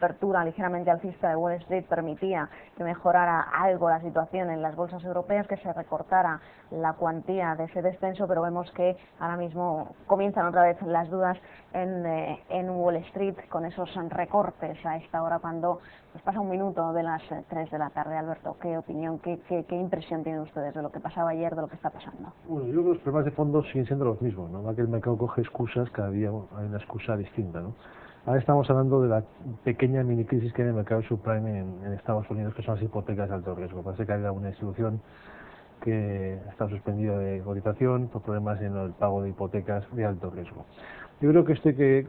apertura ligeramente alcista de Wall Street permitía que mejorara algo la situación en las bolsas europeas, que se recortara la cuantía de ese descenso, pero vemos que ahora mismo comienzan otra vez las dudas en Wall Street con esos recortes a esta hora, cuando pues pasa un minuto de las 3 de la tarde. Alberto, ¿qué opinión, qué impresión tienen ustedes de lo que pasaba ayer, de lo que está pasando? Bueno, yo creo que los problemas de fondo siguen siendo los mismos, ¿no? Que el mercado coge excusas, cada día hay una excusa distinta, ¿no? Ahora estamos hablando de la pequeña mini crisis que hay en el mercado subprime en Estados Unidos, que son las hipotecas de alto riesgo. Parece que hay una institución que está suspendida de cotización por problemas en el pago de hipotecas de alto riesgo. Yo creo que esto hay que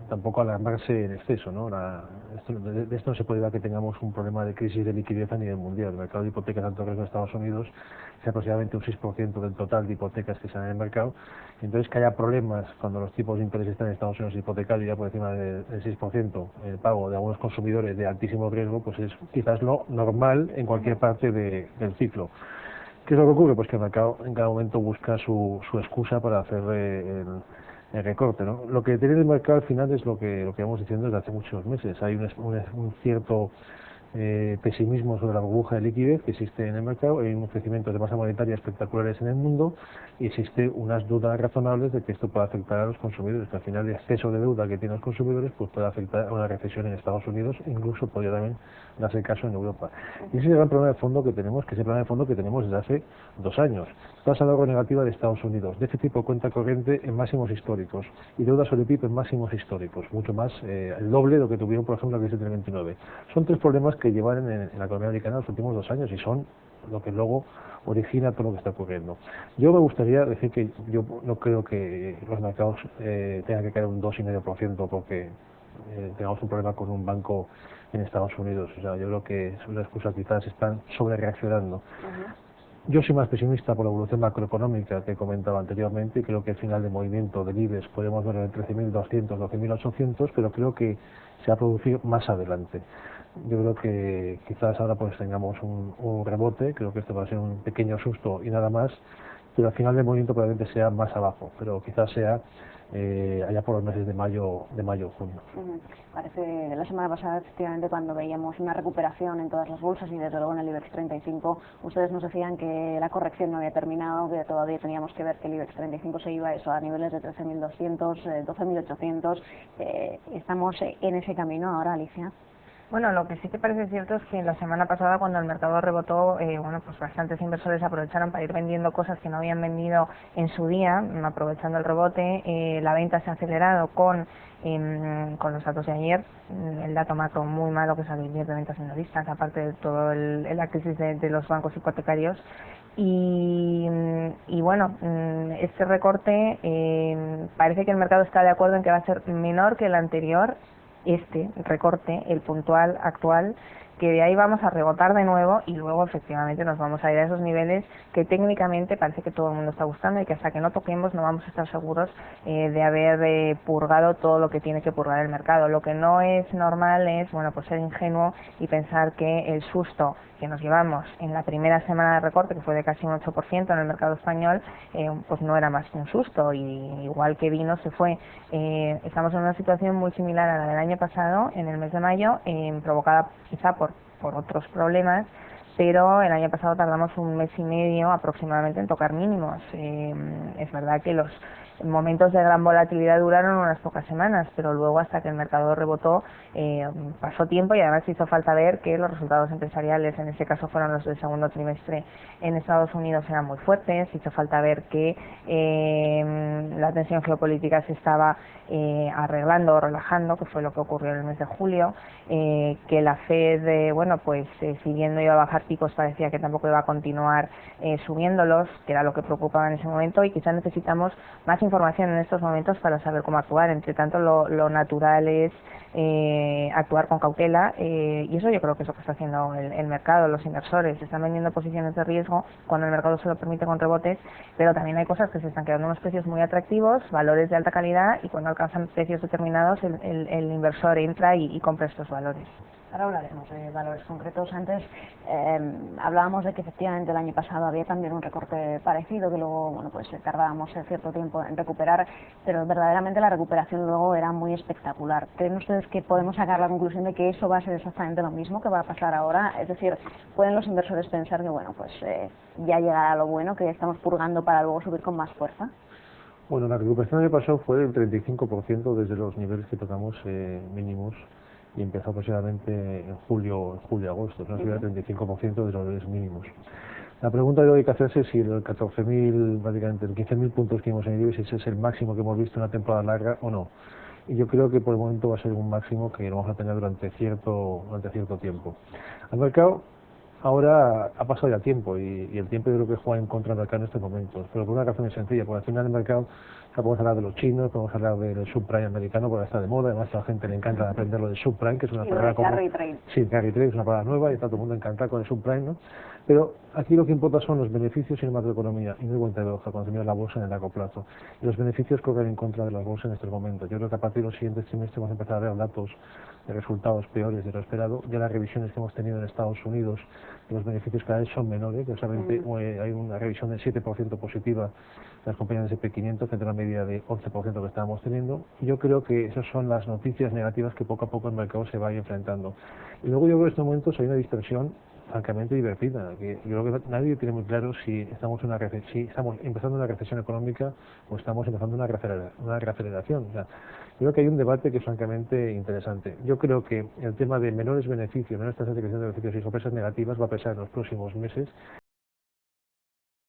tampoco alarmarse en exceso, ¿no? De esto no se puede ver que tengamos un problema de crisis de liquidez a nivel mundial. El mercado de hipotecas de alto riesgo de Estados Unidos es aproximadamente un 6% del total de hipotecas que están en el mercado. Entonces, que haya problemas cuando los tipos de interés están en Estados Unidos hipotecarios ya por encima del 6%, el pago de algunos consumidores de altísimo riesgo, pues es quizás lo normal en cualquier parte del ciclo. ¿Qué es lo que ocurre? Pues que el mercado en cada momento busca su excusa para hacer el recorte, ¿no? Lo que tiene el mercado al final es lo que vamos diciendo desde hace muchos meses. Hay un cierto pesimismo sobre la burbuja de liquidez que existe en el mercado, hay un crecimiento de masa monetaria espectaculares en el mundo y existe unas dudas razonables de que esto puede afectar a los consumidores, que al final el exceso de deuda que tienen los consumidores pues puede afectar a una recesión en Estados Unidos, incluso podría también darse el caso en Europa. Y ese es el gran problema de fondo que tenemos, que es el problema de fondo que tenemos desde hace 2 años. Tasa de ahorro negativa de Estados Unidos, déficit por cuenta corriente en máximos históricos y deuda sobre PIB en máximos históricos, mucho más, el doble de lo que tuvieron, por ejemplo, la crisis del 29. Son 3 problemas que llevan en la economía americana los últimos 2 años y son lo que luego origina todo lo que está ocurriendo. Yo me gustaría decir que yo no creo que los mercados tengan que caer un 2,5% porque tengamos un problema con un banco en Estados Unidos. O sea, yo creo que es una excusa, quizás están sobre reaccionando. Yo soy más pesimista por la evolución macroeconómica que he comentado anteriormente y creo que el final de movimiento del IBEX podemos verlo en 13.200, 12.800, pero creo que se va a producir más adelante. Yo creo que quizás ahora pues tengamos un rebote, creo que esto va a ser un pequeño susto y nada más, pero al final del movimiento probablemente sea más abajo, pero quizás sea allá por los meses de mayo, junio. Parece la semana pasada, efectivamente, cuando veíamos una recuperación en todas las bolsas y desde luego en el IBEX 35, ustedes nos decían que la corrección no había terminado, que todavía teníamos que ver que el IBEX 35 se iba eso a niveles de 13.200, 12.800. Estamos en ese camino ahora, Alicia. Bueno, lo que sí que parece cierto es que la semana pasada, cuando el mercado rebotó, pues bastantes inversores aprovecharon para ir vendiendo cosas que no habían vendido en su día, aprovechando el rebote. La venta se ha acelerado con los datos de ayer, el dato macro muy malo que salió ayer de ventas minoristas, aparte de todo la crisis de los bancos hipotecarios. Y bueno, este recorte parece que el mercado está de acuerdo en que va a ser menor que el anterior. Este recorte, el puntual actual, que de ahí vamos a rebotar de nuevo y luego efectivamente nos vamos a ir a esos niveles que técnicamente parece que todo el mundo está buscando y que hasta que no toquemos no vamos a estar seguros de haber purgado todo lo que tiene que purgar el mercado. Lo que no es normal es, bueno, pues ser ingenuo y pensar que el susto que nos llevamos en la primera semana de recorte, que fue de casi un 8% en el mercado español, pues no era más que un susto, y igual que vino se fue. Estamos en una situación muy similar a la del año pasado, en el mes de mayo, provocada quizá por otros problemas, pero el año pasado tardamos un mes y medio aproximadamente en tocar mínimos. Es verdad que los momentos de gran volatilidad duraron unas pocas semanas, pero luego, hasta que el mercado rebotó, pasó tiempo, y además hizo falta ver que los resultados empresariales, en este caso fueron los del segundo trimestre en Estados Unidos, eran muy fuertes. Hizo falta ver que la tensión geopolítica se estaba arreglando o relajando, que fue lo que ocurrió en el mes de julio, que la Fed, si bien no iba a bajar tipos, parecía que tampoco iba a continuar subiéndolos, que era lo que preocupaba en ese momento, y quizás necesitamos más información en estos momentos para saber cómo actuar. Entre tanto, lo natural es actuar con cautela, y eso yo creo que es lo que está haciendo el mercado. Los inversores están vendiendo posiciones de riesgo cuando el mercado se lo permite con rebotes, pero también hay cosas que se están quedando en unos precios muy atractivos, valores de alta calidad, y cuando alcanzan precios determinados el inversor entra y compra estos valores. Ahora hablaremos de valores concretos. Antes hablábamos de que efectivamente el año pasado había también un recorte parecido, que luego bueno, pues tardábamos cierto tiempo en recuperar, pero verdaderamente la recuperación luego era muy espectacular. ¿Creen ustedes que podemos sacar la conclusión de que eso va a ser exactamente lo mismo que va a pasar ahora? Es decir, ¿pueden los inversores pensar que bueno, pues ya llegará lo bueno, que estamos purgando para luego subir con más fuerza? Bueno, la recuperación del año pasado fue del 35% desde los niveles que tocamos mínimos y empezó aproximadamente en julio-agosto, ¿no? Sería el 35% de los niveles mínimos. La pregunta de hoy que hacerse es si el 14.000, prácticamente el 15.000 puntos que hemos en el IBEX, ese es el máximo que hemos visto en una temporada larga o no. Y yo creo que por el momento va a ser un máximo que lo vamos a tener durante cierto tiempo. Al mercado ahora ha pasado ya tiempo y el tiempo yo creo que juega en contra del mercado en estos momentos, pero por una razón muy sencilla, porque al final el mercado, podemos hablar de los chinos, podemos hablar del subprime americano porque está de moda, además a la gente le encanta aprender lo del subprime, que es una palabra como... Carry trade. Sí, carry trade es una palabra nueva y está todo el mundo encantado con el subprime, ¿no? Pero aquí lo que importa son los beneficios y la macroeconomía, y no el cuenta de hoja cuando se mira la bolsa en el largo plazo. Y los beneficios corren en contra de la bolsa en estos momentos. Yo creo que a partir de los siguientes trimestres vamos a empezar a ver datos de resultados peores de lo esperado. Ya las revisiones que hemos tenido en Estados Unidos de los beneficios cada vez son menores, solamente hay una revisión del 7% positiva de las compañías del S&P 500 frente a una media de 11% que estábamos teniendo. Y yo creo que esas son las noticias negativas que poco a poco el mercado se va a ir enfrentando. Y luego yo creo que en estos momentos hay una distorsión francamente divertida, que yo creo que nadie tiene muy claro si estamos empezando una recesión económica o estamos empezando una reaceleración. O sea, yo creo que hay un debate que es francamente interesante. Yo creo que el tema de menores beneficios, menores tasas de crecimiento de beneficios y sorpresas negativas va a pesar en los próximos meses.